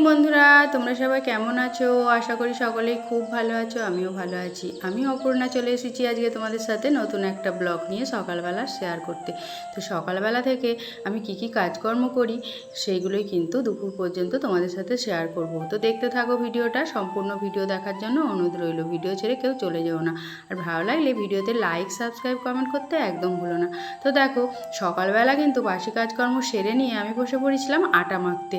বন্ধুরা, তোমরা সবাই কেমন আছো? আশা করি সকলেই খুব ভালো আছো। আমিও ভালো আছি। আমি অপর্ণা চলে এসেছি আজকে তোমাদের সাথে নতুন একটা ব্লগ নিয়ে সকালবেলা শেয়ার করতে। তো সকালবেলা থেকে আমি কি কাজকর্ম করি সেইগুলোই কিন্তু দুপুর পর্যন্ত তোমাদের সাথে শেয়ার করব। তো দেখতে থাকো ভিডিওটা। সম্পূর্ণ ভিডিও দেখার জন্য অনুরোধ রইল। ভিডিও ছেড়ে কেউ চলে যেও না। আর ভালো লাগলে ভিডিওতে লাইক, সাবস্ক্রাইব, কমেন্ট করতে একদম ভুলো না। তো দেখো, সকালবেলা কিন্তু বাসি কাজকর্ম সেরে নিয়ে আমি বসে পড়েছিলাম আটা মাখতে।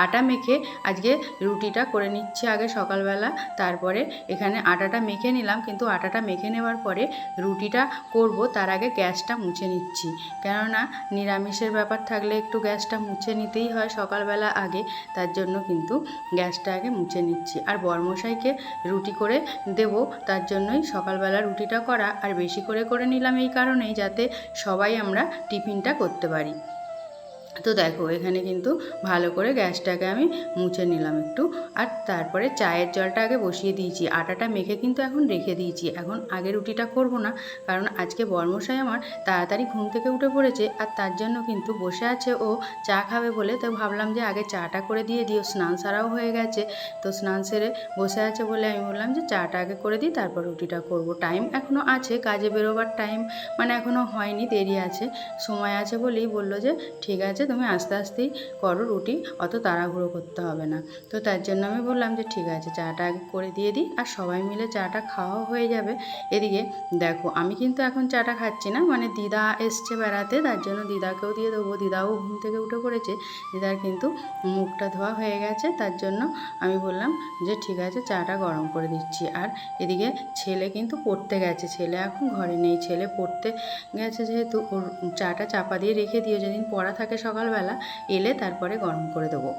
আটা মেখে আজকে রুটিটা করে নিচ্ছি আগে সকালবেলা। তারপরে এখানে আটাটা মেখে নিলাম, কিন্তু আটাটা মেখে নেওয়ার পরে রুটিটা করব তার আগে গ্যাসটা মুছে নিচ্ছি। কেননা নিরামিষের ব্যাপার থাকলে একটু গ্যাসটা মুছে নিতেই হয় সকালবেলা আগে। তার জন্য কিন্তু গ্যাসটা আগে মুছে নিচ্ছি। আর বরমশাইকে রুটি করে দেব, তার জন্যই সকালবেলা রুটিটা করা। আর বেশি করে করে নিলাম এই কারণেই যাতে সবাই আমরা টিফিনটা করতে পারি। তো দেখো, এখানে কিন্তু ভালো করে গ্যাসটাকে আমি মুছে নিলাম একটু। আর তারপরে চায়ের জলটা আগে বসিয়ে দিয়েছি। আটাটা মেখে কিন্তু এখন রেখে দিয়েছি। এখন আগে রুটিটা করব না, কারণ আজকে বর্মশাই আমার তাড়াতাড়ি ঘুম থেকে উঠে পড়েছে। আর তার জন্য কিন্তু বসে আছে ও চা খাবে বলে। তো ভাবলাম যে আগে চাটা করে দিয়ে দিও। স্নান সারাও হয়ে গেছে, তো স্নান সেরে বসে আছে বলে আমি বললাম যে চাটা আগে করে দিই, তারপর রুটিটা করব। টাইম এখনও আছে, কাজে বেরোবার টাইম মানে এখনও হয়নি, দেরি আছে, সময় আছে বলেই বললো যে ঠিক আছে তুমি আস্তে আস্তেই করো রুটি, অত তাড়াহুড়ো করতে হবে না। তো তার জন্য আমি বললাম যে ঠিক আছে চাটা আগে করে দিয়ে দিই, আর সবাই মিলে চাটা খাওয়া হয়ে যাবে। এদিকে দেখো, আমি কিন্তু এখন চাটা খাচ্ছি না, মানে দিদা এসছে বেড়াতে, তার জন্য দিদাকেও দিয়ে দেবো। দিদাও ঘুম থেকে উঠে পড়েছে, দিদার কিন্তু মুখটা ধোয়া হয়ে গেছে। তার জন্য আমি বললাম যে ঠিক আছে চাটা গরম করে দিচ্ছি। আর এদিকে ছেলে কিন্তু পড়তে গেছে, ছেলে এখন ঘরে নেই। ছেলে পড়তে গেছে যেহেতু ওর চাটা চাপা দিয়ে রেখে দিও, যেদিন পড়া থাকে সকালবেলা এলে তারপরে গরম করে দেবো।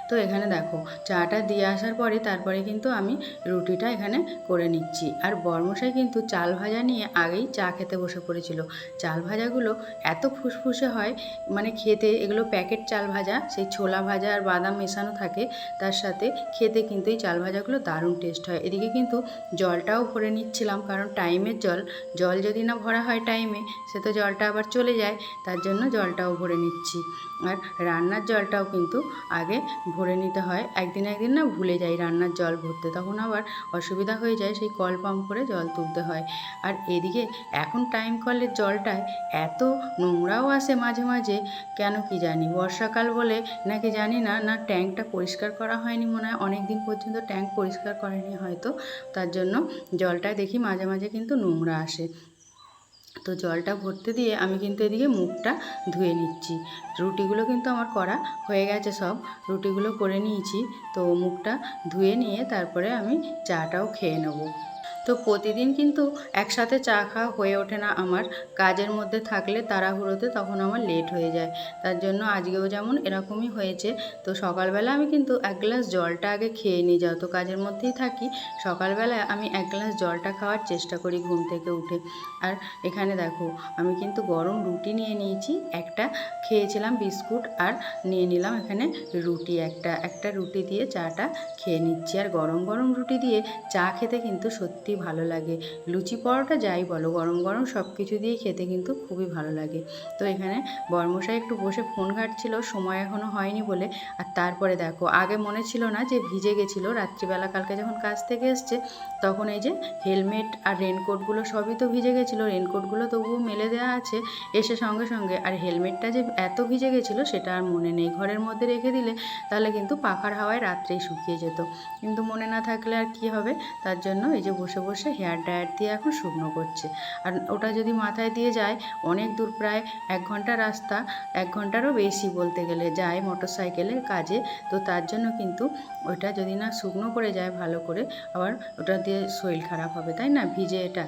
তো এখানে দেখো, চাটা দিয়ে আসার পরে তারপরে কিন্তু আমি রুটিটা এখানে করে নিচ্ছি। আর বরমশাই কিন্তু চাল ভাজা নিয়ে আগেই চা খেতে বসে পড়েছিল। চাল ভাজাগুলো এত ফুসফুসে হয়, মানে খেতে, এগুলো প্যাকেট চাল ভাজা, সেই ছোলা ভাজা আর বাদাম মেশানো থাকে তার সাথে। খেতে কিন্তু এই চাল ভাজাগুলো দারুণ টেস্ট হয়। এদিকে কিন্তু জলটাও ভরে নিচ্ছিলাম, কারণ টাইমের জল যদি না ভরা হয় টাইমে, সে তো জলটা আবার চলে যায়। তার জন্য জলটাও ভরে নিচ্ছি। আর রান্নার জলটাও কিন্তু আগে ভরে নিতে হয়। একদিন না ভুলে যাই রান্নার জল ভরতে, তখন আবার অসুবিধা হয়ে যায়, সেই কল পাম্প করে জল তুলতে হয়। আর এদিকে এখন টাইম কলের জলটায় এত নোংরাও আসে মাঝে মাঝে, কেন কি জানি, বর্ষাকাল বলে নাকি জানি না, না ট্যাঙ্কটা পরিষ্কার করা হয়নি মনে হয়, অনেক দিন পর্যন্ত ট্যাঙ্ক পরিষ্কার করেনি হয়তো, তার জন্য জলটায় দেখি মাঝে মাঝে কিন্তু নোংরা আসে। তো জলটা ভরতে দিয়ে আমি কিন্তু এদিকে মুখটা ধুয়ে নিচ্ছি। রুটিগুলো কিন্তু আমার করা হয়ে গেছে, সব রুটিগুলো করে নিয়েছি। তো মুখটা ধুয়ে নিয়ে তারপরে আমি চাটাও খেয়ে নেবো। তো প্রতিদিন কিন্তু একসাথে চা খাওয়া হয়ে ওঠে না আমার, কাজের মধ্যে থাকলে তাড়াহুড়োতে তখন আমার লেট হয়ে যায়। তার জন্য আজকেও যেমন এরকমই হয়েছে। তো সকালবেলা আমি কিন্তু এক গ্লাস জলটা আগে খেয়ে নিই, যত কাজের মধ্যেই থাকি সকালবেলায় আমি এক গ্লাস জলটা খাওয়ার চেষ্টা করি ঘুম থেকে উঠে। আর এখানে দেখো, আমি কিন্তু গরম রুটি নিয়ে নিয়েছি, একটা খেয়েছিলাম বিস্কুট, আর নিয়ে নিলাম এখানে রুটি, একটা রুটি দিয়ে চাটা খেয়ে নিচ্ছি। আর গরম গরম রুটি দিয়ে চা খেতে কিন্তু সত্যি ভালো লাগে। লুচি পরোটা যাই বলো, গরম গরম সব কিছু দিয়ে খেতে কিন্তু খুবই ভালো লাগে। তো এখানে বর্মশাই একটু বসে ফোন ঘাঁটছিল, সময় এখনও হয়নি বলে। আর তারপরে দেখো, আগে মনে ছিল না যে ভিজে গেছিলো রাত্রিবেলা, কালকে যখন কাজ থেকে এসছে তখন এই যে হেলমেট আর রেনকোটগুলো সবই তো ভিজে গেছিলো। রেনকোটগুলো তবুও মেলে দেওয়া আছে এসে সঙ্গে সঙ্গে, আর হেলমেটটা যে এত ভিজে গেছিলো সেটা আর মনে নেই। ঘরের মধ্যে রেখে দিলে তাহলে কিন্তু পাখার হাওয়ায় রাত্রেই শুকিয়ে যেত, কিন্তু মনে না থাকলে আর কি হবে। তার জন্য এই যে বসে বসে হেয়ার ড্রায়ার দিয়ে এখন শুকনো করছে। আর ওটা যদি মাথায় দিয়ে যায়, অনেক দূর, প্রায় 1 ঘন্টা রাস্তা, 1 ঘন্টারও বেশি বলতে গেলে যায় মোটর সাইকেলের কাজে। তো তার জন্য কিন্তু ওইটা যদি না শুকনো করে যায় ভালো করে, আবার ওটা দিয়ে শরীর খারাপ হবে, তাই না, ভিজে এটা।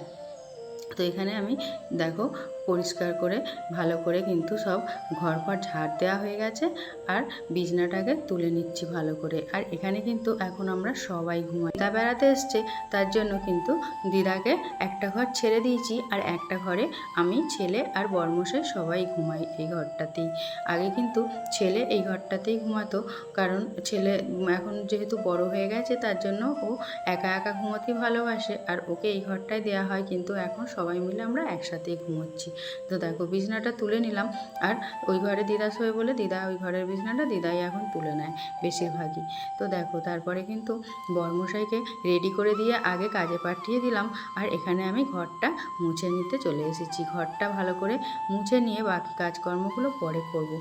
তো এখানে আমি দেখো পরিষ্কার করে ভালো করে কিন্তু সব ঘর ঝাড় দেওয়া হয়ে গেছে। আর বিছনাটাকে তুলে নিচ্ছি ভালো করে। আর এখানে কিন্তু এখন আমরা সবাই ঘুমাই। দিদা বেড়াতে এসছে, তার জন্য কিন্তু দিদাকে একটা ঘর ছেড়ে দিয়েছি, আর একটা ঘরে আমি, ছেলে আর বরমশাই সবাই ঘুমাই এই ঘরটাতেই। আগে কিন্তু ছেলে এই ঘরটাতেই ঘুমাতো, কারণ ছেলে এখন যেহেতু বড় হয়ে গেছে তার জন্য ও একা একা ঘুমোতেই ভালোবাসে, আর ওকে এই ঘরটাই দেওয়া হয়। কিন্তু এখন সবাই মিলে আমরা একসাথেই ঘুমোচ্ছি। তো দেখো বিছনাটা তুলে নিলাম, আর ওই ঘরে দিদা শোয় বলে দিদা ওই ঘরের বিছনাটা দিদাই এখন তুলে নেয় বেশিরভাগই। তো দেখো তারপরে কিন্তু বরমশাইকে রেডি করে দিয়ে আগে কাজে পাঠিয়ে দিলাম, আর এখানে আমি ঘরটা মুছে নিতে চলে এসেছি। ঘরটা ভালো করে মুছে নিয়ে বাকি কাজকর্মগুলো পরে করব।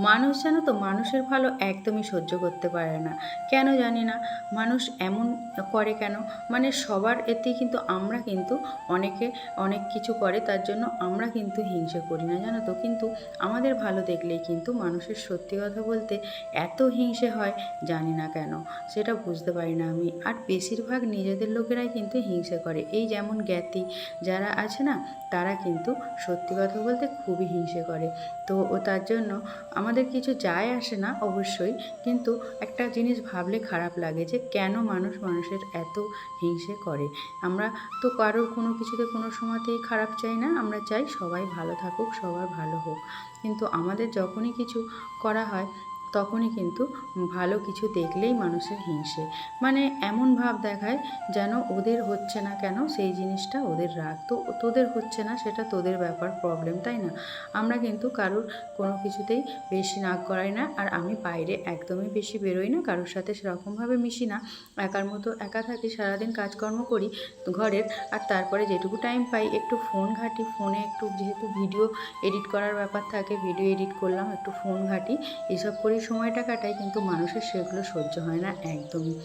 মানুষ জানো তো মানুষের ভালো একদমই সহ্য করতে পারে না, কেন জানি না। মানুষ এমন করে কেন, মানে সবার এতেই কিন্তু আমরা কিন্তু অনেকে অনেক কিছু করে, তার জন্য আমরা কিন্তু হিংসে করি না জানো তো। কিন্তু আমাদের ভালো দেখলেই কিন্তু মানুষের সত্যি কথা বলতে এত হিংসে হয়, জানি না কেন, সেটা বুঝতে পারি না আমি। আর বেশিরভাগ নিজেদের লোকেরাই কিন্তু হিংসে করে। এই যেমন জ্ঞাতি যারা আছে না, তারা কিন্তু সত্যি কথা বলতে খুবই হিংসে করে। তো তার জন্য আমাদের কিছু যায় আসে না অবশ্যই, কিন্তু একটা জিনিস ভাবলে খারাপ লাগে যে কেন মানুষ মানুষের এত হিংসে করে। আমরা তো কারোর কোনো কিছুতে কোনো সময়তেই খারাপ চাই না, আমরা চাই সবাই ভালো থাকুক, সবার ভালো হোক। কিন্তু আমাদের যখনই কিছু করা হয় তখনই কিন্তু ভালো কিছু দেখলেই মানুষের হিংসে, মানে এমন ভাব দেখায় যেন ওদের হচ্ছে না কেন সেই জিনিসটা ওদের রাগ, তো তোদের হচ্ছে না সেটা তোদের ব্যাপার, প্রবলেম, তাই না? আমরা কিন্তু কারোর কোনো কিছুতেই বেশি নাক গলাই না। আর আমি বাইরে একদমই বেশি বেরোই না, কারোর সাথে সেরকমভাবে মিশি না, একার মতো একা থাকি, সারাদিন কাজকর্ম করি ঘরের। আর তারপরে যেটুকু টাইম পাই একটু ফোন ঘাঁটি, ফোনে একটু যেহেতু ভিডিও এডিট করার ব্যাপার থাকে, ভিডিও এডিট করলাম, একটু ফোন ঘাঁটি, এসব করেই সময়টা কাটাই। কিন্তু মানুষের সেগুলো সহ্য হয় না একদমই।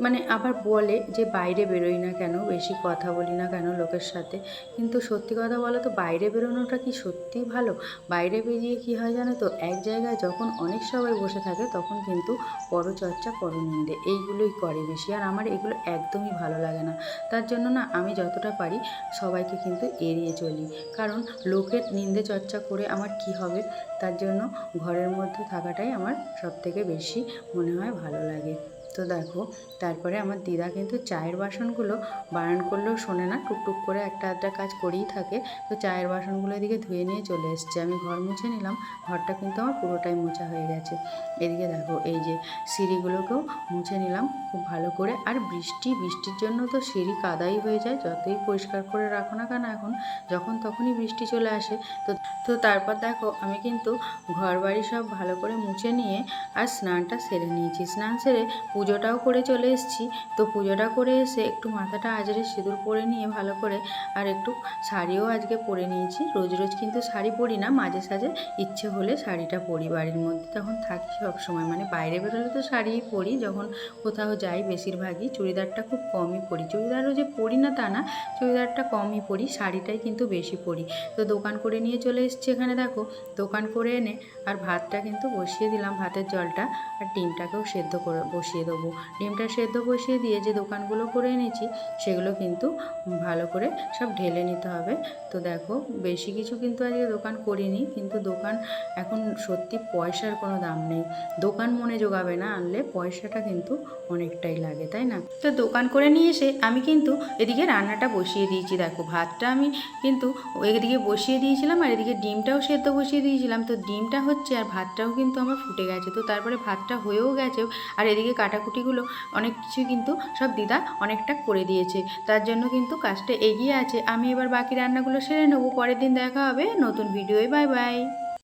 মানে আবার বলে যে বাইরে বেরোই না কেন, বেশি কথা বলি না কেন লোকের সাথে, কিন্তু সত্যি কথা বলো তো বাইরে বেরোনোটা কি সত্যিই ভালো? বাইরে বেরিয়ে কী হয় জানো তো, এক জায়গায় যখন অনেক সবাই বসে থাকে তখন কিন্তু পরচর্চা পরনিন্দে এইগুলোই করে বেশি, আর আমার এগুলো একদমই ভালো লাগে না। তার জন্য না আমি যতটা পারি সবাইকে কিন্তু এড়িয়ে চলি, কারণ লোকের নিন্দে চর্চা করে আমার কি হবে। তার জন্য ঘরের মধ্যে থাকাটাই আমার সবথেকে বেশি মনে হয় ভালো লাগে। তো দেখো তারপরে আমার দিদা কিন্তু চায়ের বাসনগুলো বারণ করলেও শোনে না, টুকটুক করে একটা আধটা কাজ করেই থাকে। তো চায়ের বাসনগুলো এদিকে ধুয়ে নিয়ে চলে এসছে, আমি ঘর মুছে নিলাম। ঘরটা কিন্তু আমার পুরোটাই মোছা হয়ে গেছে। এদিকে দেখো এই যে সিঁড়িগুলোকেও মুছে নিলাম খুব ভালো করে। আর বৃষ্টির জন্য তো সিঁড়ি কাদাই হয়ে যায়, যতই পরিষ্কার করে রাখো না কেন, এখন যখন তখনই বৃষ্টি চলে আসে। তো তারপর দেখো আমি কিন্তু ঘর বাড়ি সব ভালো করে মুছে নিয়ে আর স্নানটা সেরে নিয়েছি। স্নান সেরে পুজোটাও করে চলে এসেছি। তো পুজোটা করে এসে একটু মাথাটা আজরে সিঁদুর পরে নিয়ে ভালো করে, আর একটু শাড়িও আজকে পরে নিয়েছি। রোজ রোজ কিন্তু শাড়ি পরি না, মাঝে সাঝে ইচ্ছে হলে শাড়িটা পরি, বাড়ির মধ্যে তখন থাকি সব সময়, মানে বাইরে বেরোলে তো শাড়িই পরি, যখন কোথাও যাই বেশিরভাগই। চুড়িদারটা খুব কমই পরি, চুড়িদারও যে পরি না তা না, চুড়িদারটা কমই পরি, শাড়িটাই কিন্তু বেশি পরি। তো দোকান করে নিয়ে চলে এসেছি এখানে দেখো, দোকান করে এনে আর ভাতটা কিন্তু বসিয়ে দিলাম, ভাতের জলটা, আর ডিমটাকেও সেদ্ধ করে বসিয়ে দেবো। ডিমটা সেদ্ধ বসিয়ে দিয়ে যে দোকানগুলো করে এনেছি সেগুলো কিন্তু ভালো করে সব ঢেলে নিতে হবে। তো দেখো বেশি কিছু কিন্তু আজকে দোকান করিনি, কিন্তু দোকান এখন সত্যি পয়সার কোনো দাম নেই। দোকান মনে জোগাবে না আনলে, পয়সাটা কিন্তু অনেকটাই লাগে, তাই না? তো দোকান করে নিয়ে এসে আমি কিন্তু এদিকে রান্নাটা বসিয়ে দিয়েছি। দেখো ভাতটা আমি কিন্তু এদিকে বসিয়ে দিয়েছিলাম, আর এদিকে ডিমটাও সেদ্ধ বসিয়ে দিয়েছিলাম। তো ডিমটা হচ্ছে আর ভাতটাও কিন্তু আমার ফুটে গেছে। তো তারপরে ভাতটা হয়েও গেছে, আর এদিকে কাটাকুটিগুলো অনেক কিছু কিন্তু সব দিদা অনেকটা করে দিয়েছে, তার জন্য কিন্তু কাজটা এগিয়ে আছে। আমি এবার বাকি রান্নাগুলো সেরে নেবো। পরের দিন দেখা হবে নতুন ভিডিওয়। Bye bye.